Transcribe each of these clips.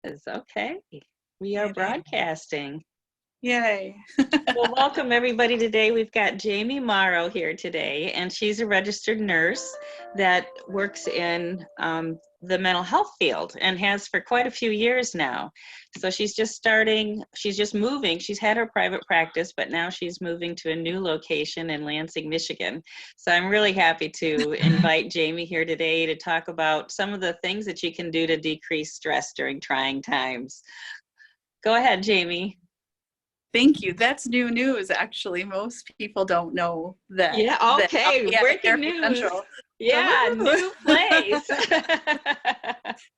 Is okay. We are Yay. broadcasting. Yay. Well, welcome everybody today. We've got Jamie Morrow here today, and she's a registered nurse that works in the mental health field and has for quite a few years now. So she's just moving. She's had her private practice, but now she's moving to a new location in Lansing, Michigan. So I'm really happy to invite Jamie here today to talk about some of the things that you can do to decrease stress during trying times. Go ahead, Jamie. Thank you. That's new news, actually. Most people don't know that Yeah, I'll okay. be at Breaking Therapy news. Central. So Yeah, new place.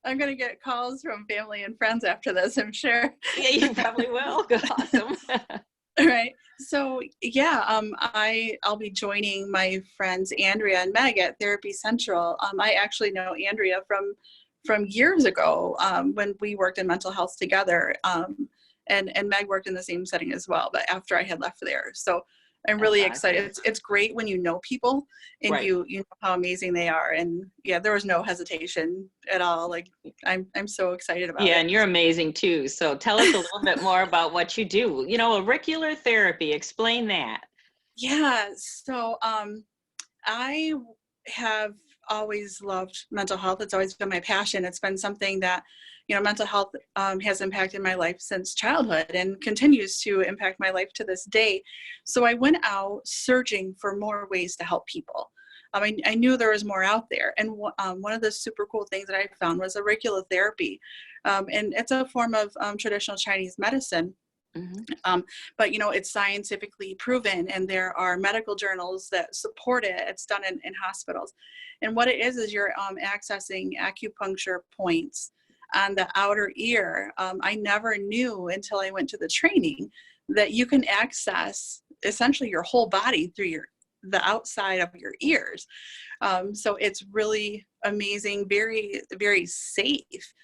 I'm going to get calls from family and friends after this, I'm sure. Yeah, you probably will. Awesome. All right. So yeah, I'll be joining my friends Andrea and Meg at Therapy Central. I actually know Andrea from years ago when we worked in mental health together. And Meg worked in the same setting as well, but after I had left there. So I'm That's really awesome. excited. It's great when you know people and Right. you know how amazing they are. And yeah, there was no hesitation at all. Like I'm so excited about Yeah, it. and you're amazing too. So tell us a little bit more about what you do. Auricular therapy, explain that. Yeah. So I have always loved mental health. It's always been my passion. It's been something that, mental health has impacted my life since childhood and continues to impact my life to this day. So I went out searching for more ways to help people. I knew there was more out there. And one of the super cool things that I found was auricular therapy. And it's a form of traditional Chinese medicine. Mm-hmm. But it's scientifically proven, and there are medical journals that support it. It's done in hospitals, and what it is you're accessing acupuncture points on the outer ear. I never knew until I went to the training that you can access essentially your whole body through the outside of your ears. So it's really amazing, very, very safe.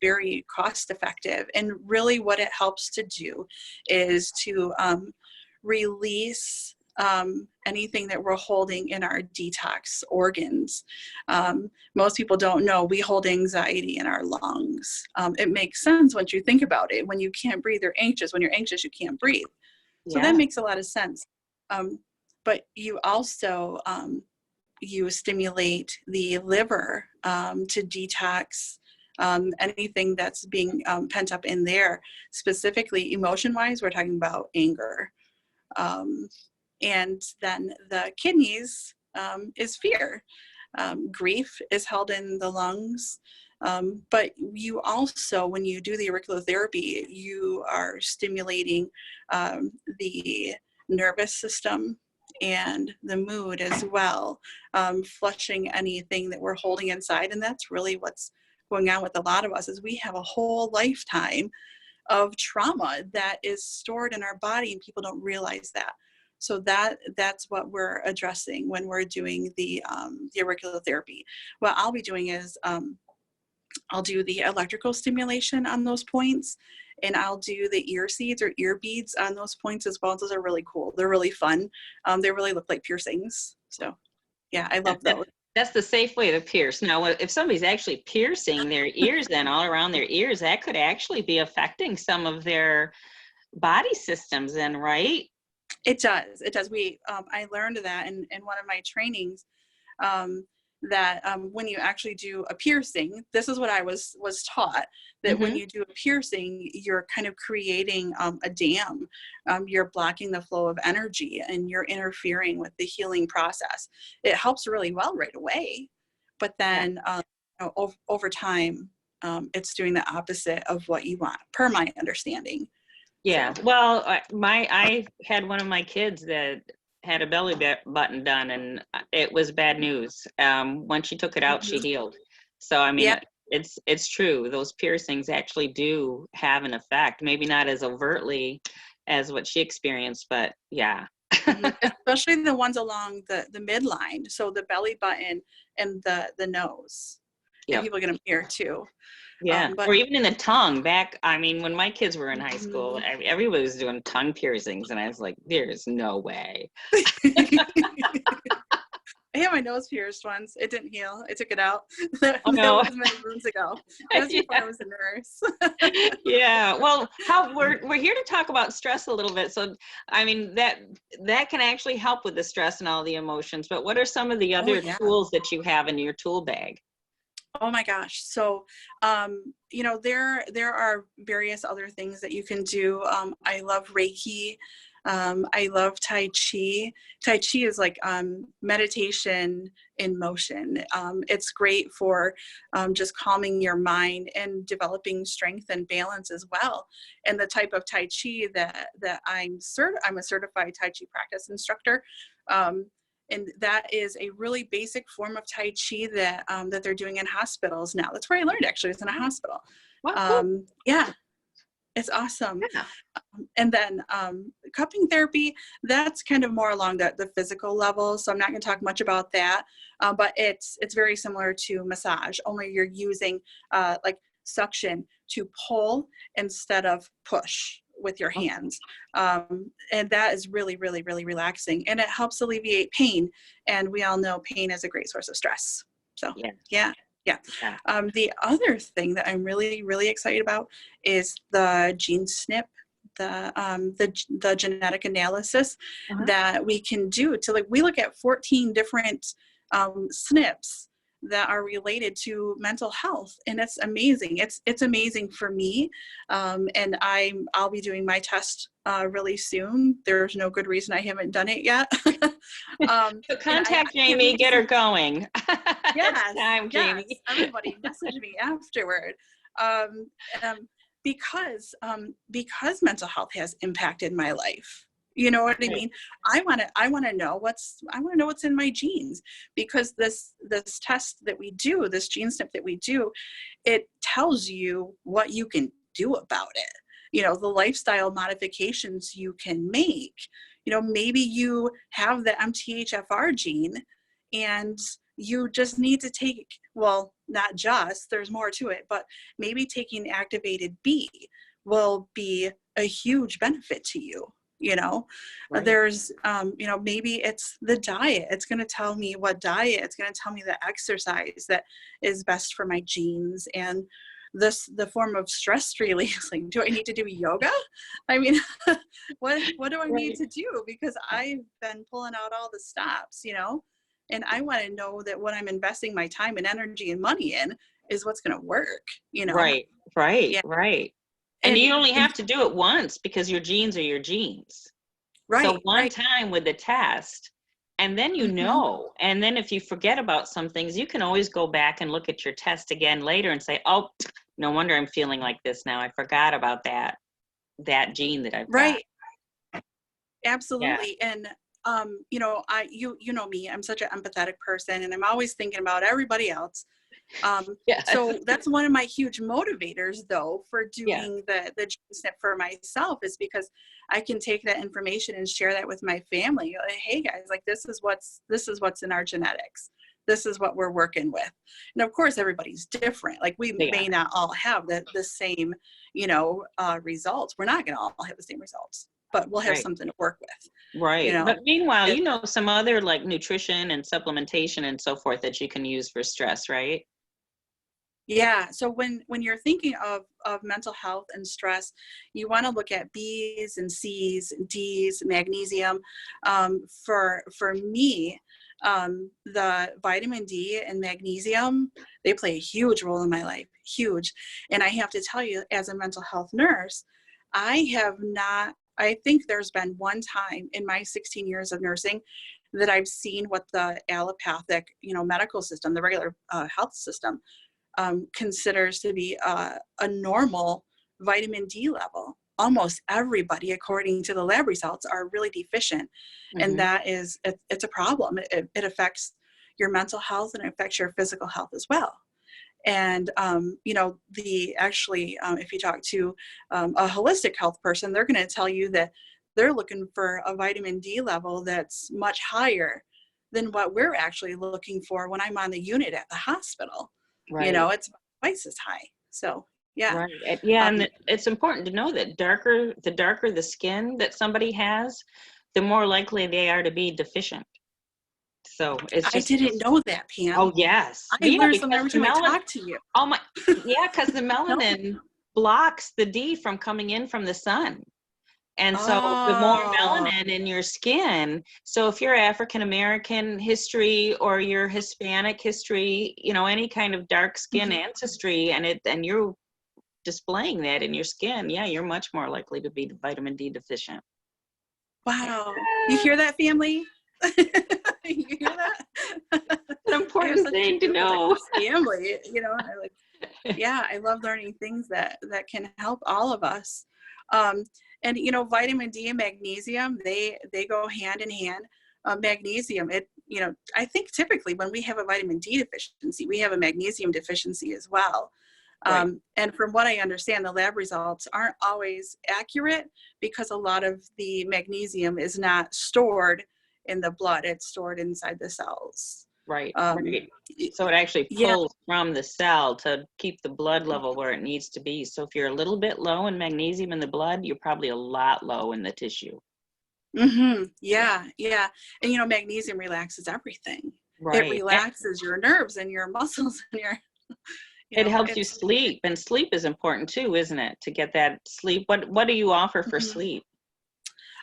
Very cost effective. And really what it helps to do is to release anything that we're holding in our detox organs. Most people don't know we hold anxiety in our lungs. It makes sense once you think about it. When you can't breathe, you're anxious. When you're anxious, you can't breathe. So that Yeah. makes a lot of sense. But you also, you stimulate the liver to detox anything that's being pent up in there. Specifically, emotion-wise, we're talking about anger. And then the kidneys is fear. Grief is held in the lungs. But you also, when you do the auricular therapy, you are stimulating the nervous system and the mood as well, flushing anything that we're holding inside. And that's really what's going on with a lot of us, is we have a whole lifetime of trauma that is stored in our body, and people don't realize that. So that's what we're addressing when we're doing the auricular therapy. What I'll be doing is I'll do the electrical stimulation on those points, and I'll do the ear seeds or ear beads on those points as well. Those are really cool. They're really fun. They really look like piercings. So yeah, I love those. That's the safe way to pierce. Now, if somebody's actually piercing their ears, then all around their ears, that could actually be affecting some of their body systems then, right? It does. It does. I learned that in one of my trainings, that when you actually do a piercing, this is what I was taught, that when you do a piercing, you're kind of creating a dam. You're blocking the flow of energy, and you're interfering with the healing process. It helps really well right away, but then over time, it's doing the opposite of what you want, per my understanding. Yeah. So. Well, I had one of my kids that had a belly button done, and it was bad news. When she took it out, she healed. So I mean, Yeah. it's true. Those piercings actually do have an effect. Maybe not as overtly as what she experienced, but yeah. Especially the ones along the midline, so the belly button and the nose. And Yep. people get them here too. Yeah, But or even in the tongue. I mean, when my kids were in high school, everybody was doing tongue piercings, and I was like, there's no way. I had my nose pierced once. It didn't heal. I took it out. That Oh no. was many moons ago. That was before I Yeah. was a nurse. Yeah. Well, how we're here to talk about stress a little bit. So, I mean, that can actually help with the stress and all the emotions. But what are some of the Oh other yeah. tools that you have in your tool bag? Oh my gosh. So, there are various other things that you can do. I love Reiki. I love Tai Chi. Tai Chi is like meditation in motion. It's great for just calming your mind and developing strength and balance as well. And the type of Tai Chi that I'm a certified Tai Chi practice instructor. And that is a really basic form of Tai Chi that they're doing in hospitals now. That's where I learned, actually. It's in a hospital. Well, cool. Yeah, it's awesome. Yeah. And then cupping therapy, that's kind of more along the physical level. So I'm not going to talk much about that, but it's very similar to massage, only you're using like suction to pull instead of push with your Okay. hands. And that is really, really, really relaxing. And it helps alleviate pain. And we all know pain is a great source of stress. So Yes. yeah. Yeah. Yeah. The other thing that I'm really, really excited about is the gene snip, the genetic analysis Uh-huh. that we can do to, like, we look at 14 different SNPs that are related to mental health, and it's amazing. It's amazing for me, and I'll be doing my test really soon. There's no good reason I haven't done it yet. So And I contact can't Jamie, wait to get her see. going. It's Yes, time, yes. Jamie. Everybody message me afterward. Um, because mental health has impacted my life. You know what I Right. mean? I want to know what's in my genes, because this test that we do, this gene snip that we do, it tells you what you can do about it. The lifestyle modifications you can make. Maybe you have the MTHFR gene and you just need to take, well, not just, there's more to it, but maybe taking activated B will be a huge benefit to you. Right. There's maybe it's the diet. It's going to tell me what diet. It's going to tell me the exercise that is best for my genes. And the form of stress release, like, do I need to do yoga? I mean, what do I need Right. to do? Because I've been pulling out all the stops, and I want to know that what I'm investing my time and energy and money in is what's going to work. Right. Right. Yeah. Right. And And, you only and have to do it once because your genes are your genes. So right, one right. time with the test, and then Hmm. and then if you forget about some things, you can always go back and look at your test again later and say, oh, no wonder I'm feeling like this now. I forgot about that gene that I've got. Right. Yeah. Absolutely. And you know me, I'm such an empathetic person, and I'm always thinking about everybody else. Yes. So that's one of my huge motivators, though, for Yes. doing the gene snip for myself, is because I can take that information and share that with my family. Like, hey guys, like, this is what's in our genetics. This is what we're working with. And of course, everybody's different. Like, we They may are. not all have the same, results. We're not going to all have the same results, but we'll have Right. something to work with. You Right. know, But meanwhile, it, some other like nutrition and supplementation and so forth that you can use for stress, right? Yeah. So when you're thinking of mental health and stress, you want to look at B's and C's, D's, magnesium. For me, the vitamin D and magnesium, they play a huge role in my life, huge. And I have to tell you, as a mental health nurse, I have not. I think there's been one time in my 16 years of nursing that I've seen what the allopathic, medical system, the regular health system, considers to be a normal vitamin D level. Almost everybody, according to the lab results, are really deficient. And Hmm. that is, it's a problem. It affects your mental health and it affects your physical health as well. And, if you talk to a holistic health person, they're going to tell you that they're looking for a vitamin D level that's much higher than what we're actually looking for when I'm on the unit at the hospital. Right. It's twice as high. So, yeah. Right. Yeah, and Um, it's important to know that the darker the skin that somebody has, the more likely they are to be deficient. So it's I just, didn't know that, Pam. oh yes. I Yeah, learn something because every the time I melanin, talk to you. oh my, yeah, because the No. melanin blocks the D from coming in from the sun. And so the more Oh. melanin in your skin, so if you're African American history or your Hispanic history, you know, any kind of dark skin Mhm. ancestry, and you're displaying that in your skin, yeah, you're much more likely to be vitamin D deficient. Wow. You hear that, family? You hear that? An I have important such a thing to beautiful, know. diverse family. I like, yeah, I love learning things that can help all of us. Um, and vitamin D and magnesium, they go hand in hand. Magnesium, I think typically when we have a vitamin D deficiency, we have a magnesium deficiency as well. Right, And from what I understand, the lab results aren't always accurate because a lot of the magnesium is not stored in the blood; it's stored inside the cells. right, Um, right. So it actually yeah. pulls from the cell to keep the blood level where it needs to be. So if you're a little bit low in magnesium in the blood, you're probably a lot low in the tissue. Yeah, Yeah, yeah. And magnesium relaxes everything. It right. relaxes your nerves and your muscles and your, It helps you it's. sleep, and sleep is important too, isn't it? To get that sleep. What do you offer for Mhm. sleep?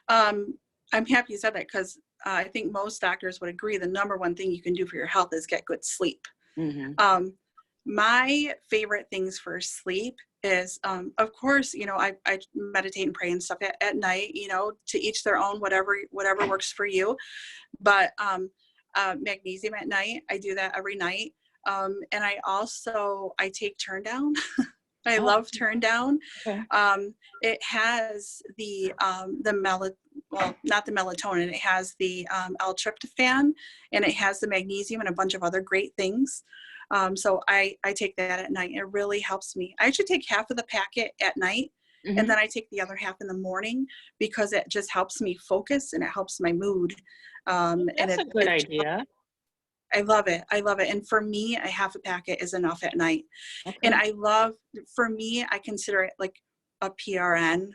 Um, I'm happy you said that because I think most doctors would agree the number one thing you can do for your health is get good sleep. Hmm. Um, my favorite things for sleep is, of course, I meditate and pray and stuff at night, to each their own, whatever works for you. But magnesium at night, I do that every night. And I take turn down. I Oh, love turn down. okay. It has well, not the melatonin. It has the L-tryptophan, and it has the magnesium and a bunch of other great things. So I take that at night. It really helps me. I actually take half of the packet at night, and Hmm. then I take the other half in the morning because it just helps me focus and it helps my mood. And That's a good it idea. I love it. I love it. And for me, a half a packet is enough at night. And Okay. for me, I consider it like a PRN.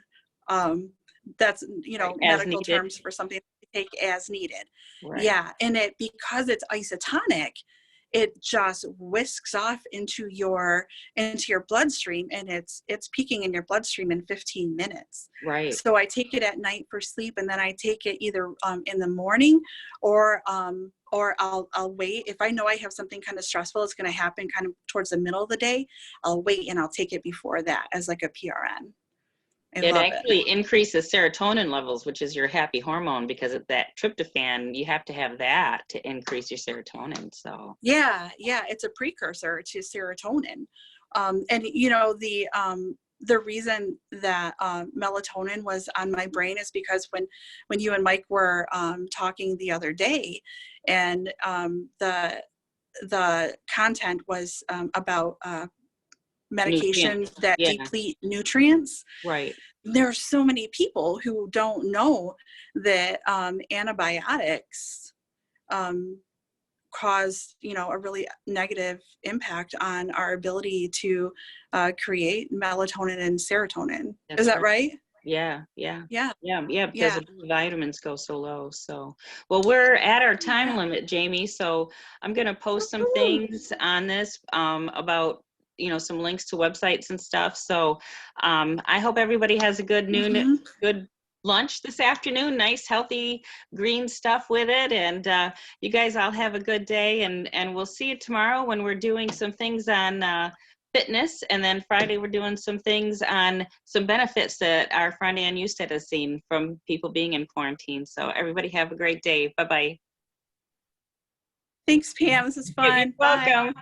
Um, that's, Right. As medical needed. terms for something to take as needed. Right. Yeah. And because it's isotonic, it just whisks off into your bloodstream, and it's peaking in your bloodstream in 15 minutes. Right. So I take it at night for sleep, and then I take it either in the morning, or I'll wait. If I know I have something kind of stressful, it's going to happen kind of towards the middle of the day, I'll wait and I'll take it before that as like a PRN. I It love it. actually increases serotonin levels, which is your happy hormone, because of that tryptophan. You have to have that to increase your serotonin. So, Yeah, yeah, it's a precursor to serotonin. And the reason that melatonin was on my brain is because when you and Mike were talking the other day, and the content was about nutrients. medications that Yeah. deplete nutrients. Right. There are so many people who don't know that antibiotics um, cause a really negative impact on our ability to create melatonin and serotonin. Is That's that right. right? Yeah, yeah, Yeah, yeah, because yeah. the B vitamins go so low. So, well, we're at our time Yeah. limit, Jamie. So I'm going to post some Woo-hoo. things on this about, some links to websites and stuff. So I hope everybody has a good Mhm. good lunch this afternoon. Nice, healthy, green stuff with it. And you guys all have a good day. And we'll see you tomorrow when we're doing some things on fitness, and then Friday we're doing some things on some benefits that our friend Ann Eustadt has seen from people being in quarantine. So everybody have a great day. Bye-bye. Thanks, Pam. This is You're fun. Bye. welcome.